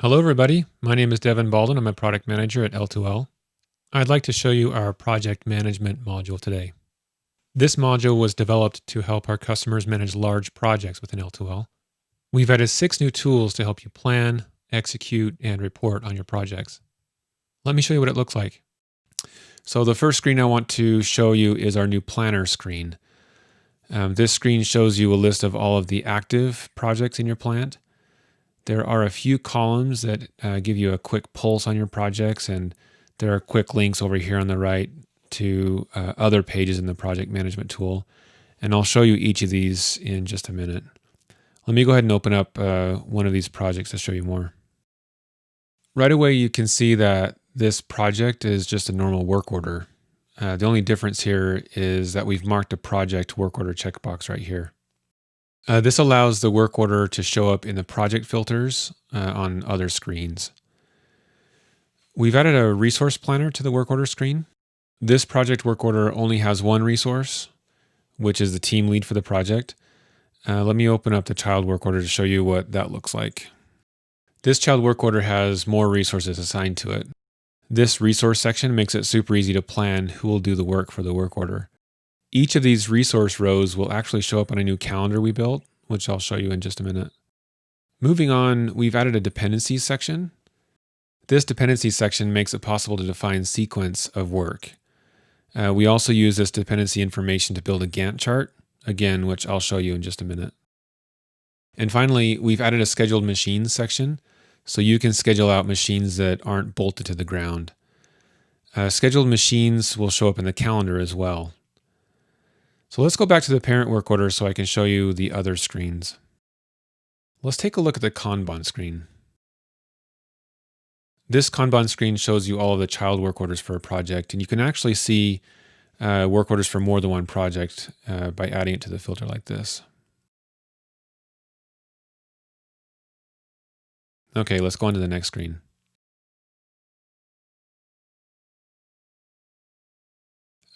Hello, everybody. My name is Devin Baldwin. I'm a product manager at L2L. I'd like to show you our project management module today. This module was developed to help our customers manage large projects within L2L. We've added 6 new tools to help you plan, execute, and report on your projects. Let me show you what it looks like. So the first screen I want to show you is our new planner screen. This screen shows you a list of all of the active projects in your plant. There are a few columns that give you a quick pulse on your projects, and there are quick links over here on the right to other pages in the project management tool. And I'll show you each of these in just a minute. Let me go ahead and open up one of these projects to show you more. Right away, you can see that this project is just a normal work order. The only difference here is that we've marked a project work order checkbox right here. This allows the work order to show up in the project filters on other screens. We've added a resource planner to the work order screen. This project work order only has one resource, which is the team lead for the project. Let me open up the child work order to show you what that looks like. This child work order has more resources assigned to it. This resource section makes it super easy to plan who will do the work for the work order. Each of these resource rows will actually show up on a new calendar we built, which I'll show you in just a minute. Moving on, we've added a Dependencies section. This Dependencies section makes it possible to define sequence of work. We also use this dependency information to build a Gantt chart, again, which I'll show you in just a minute. And finally, we've added a Scheduled Machines section, so you can schedule out machines that aren't bolted to the ground. Scheduled machines will show up in the calendar as well. So let's go back to the parent work order so I can show you the other screens. Let's take a look at the Kanban screen. This Kanban screen shows you all of the child work orders for a project, and you can actually see work orders for more than one project by adding it to the filter like this. Okay, let's go on to the next screen.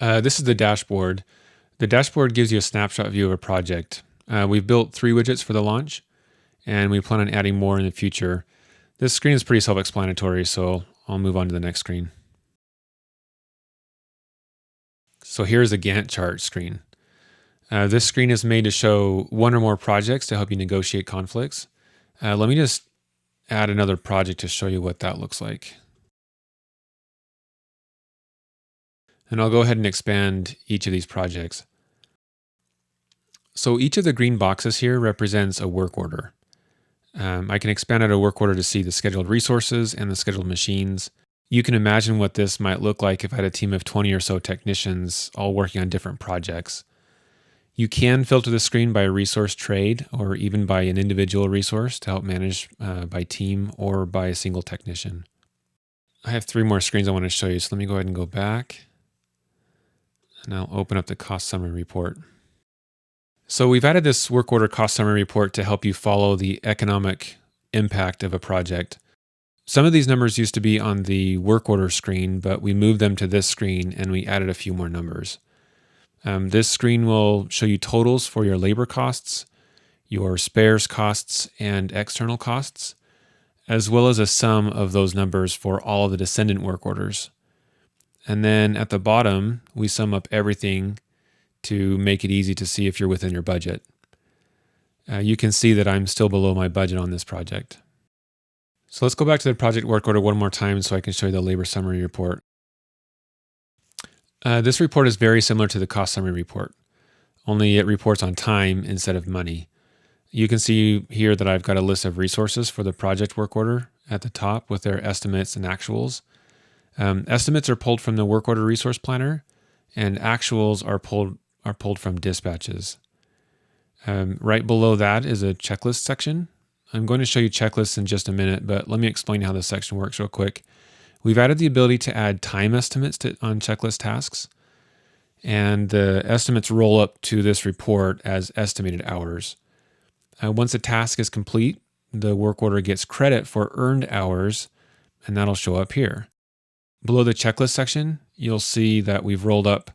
This is the dashboard. The dashboard gives you a snapshot view of a project. We've built 3 widgets for the launch, and we plan on adding more in the future. This screen is pretty self-explanatory, so I'll move on to the next screen. So here's the Gantt chart screen. This screen is made to show one or more projects to help you negotiate conflicts. Let me just add another project to show you what that looks like. And I'll go ahead and expand each of these projects. So each of the green boxes here represents a work order. I can expand out a work order to see the scheduled resources and the scheduled machines. You can imagine what this might look like if I had a team of 20 or so technicians all working on different projects. You can filter the screen by resource trade or even by an individual resource to help manage by team or by a single technician. I have 3 more screens I want to show you, so let me go ahead and go back. And I'll open up the cost summary report. So we've added this work order cost summary report to help you follow the economic impact of a project. Some of these numbers used to be on the work order screen, but we moved them to this screen and we added a few more numbers. This screen will show you totals for your labor costs, your spares costs, and external costs, as well as a sum of those numbers for all of the descendant work orders. And then at the bottom, we sum up everything to make it easy to see if you're within your budget. You can see that I'm still below my budget on this project. So let's go back to the project work order one more time so I can show you the labor summary report. This report is very similar to the cost summary report, only it reports on time instead of money. You can see here that I've got a list of resources for the project work order at the top with their estimates and actuals. Estimates are pulled from the work order resource planner, and actuals are pulled from dispatches. Right below that is a checklist section. I'm going to show you checklists in just a minute, but let me explain how this section works real quick. We've added the ability to add time estimates on checklist tasks, and the estimates roll up to this report as estimated hours. Once a task is complete, the work order gets credit for earned hours, and that'll show up here. Below the checklist section, you'll see that we've rolled up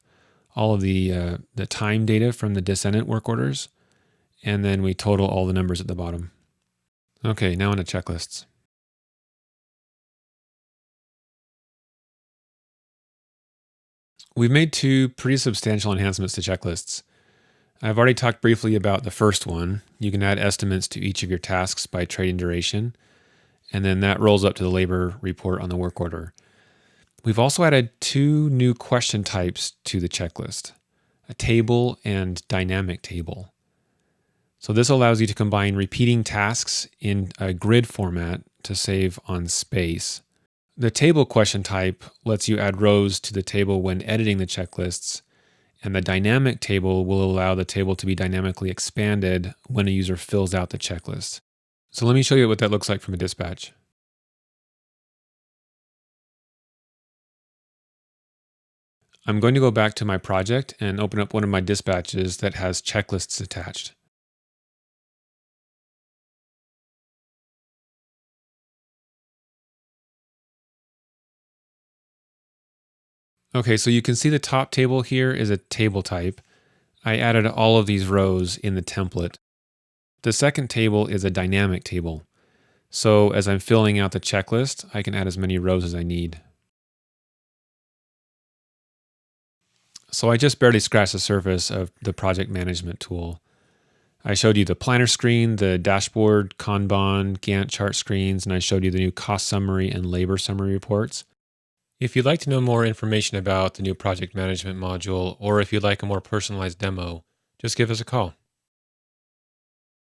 all of the time data from the descendant work orders, and then we total all the numbers at the bottom. Okay, now on to checklists. We've made two pretty substantial enhancements to checklists. I've already talked briefly about the first one. You can add estimates to each of your tasks by trading duration, and then that rolls up to the labor report on the work order. We've also added two new question types to the checklist, a table and dynamic table. So this allows you to combine repeating tasks in a grid format to save on space. The table question type lets you add rows to the table when editing the checklists, and the dynamic table will allow the table to be dynamically expanded when a user fills out the checklist. So let me show you what that looks like from a dispatch. I'm going to go back to my project and open up one of my dispatches that has checklists attached. Okay, so you can see the top table here is a table type. I added all of these rows in the template. The second table is a dynamic table. So as I'm filling out the checklist, I can add as many rows as I need. So I just barely scratched the surface of the project management tool. I showed you the planner screen, the dashboard, Kanban, Gantt chart screens, and I showed you the new cost summary and labor summary reports. If you'd like to know more information about the new project management module, or if you'd like a more personalized demo, just give us a call.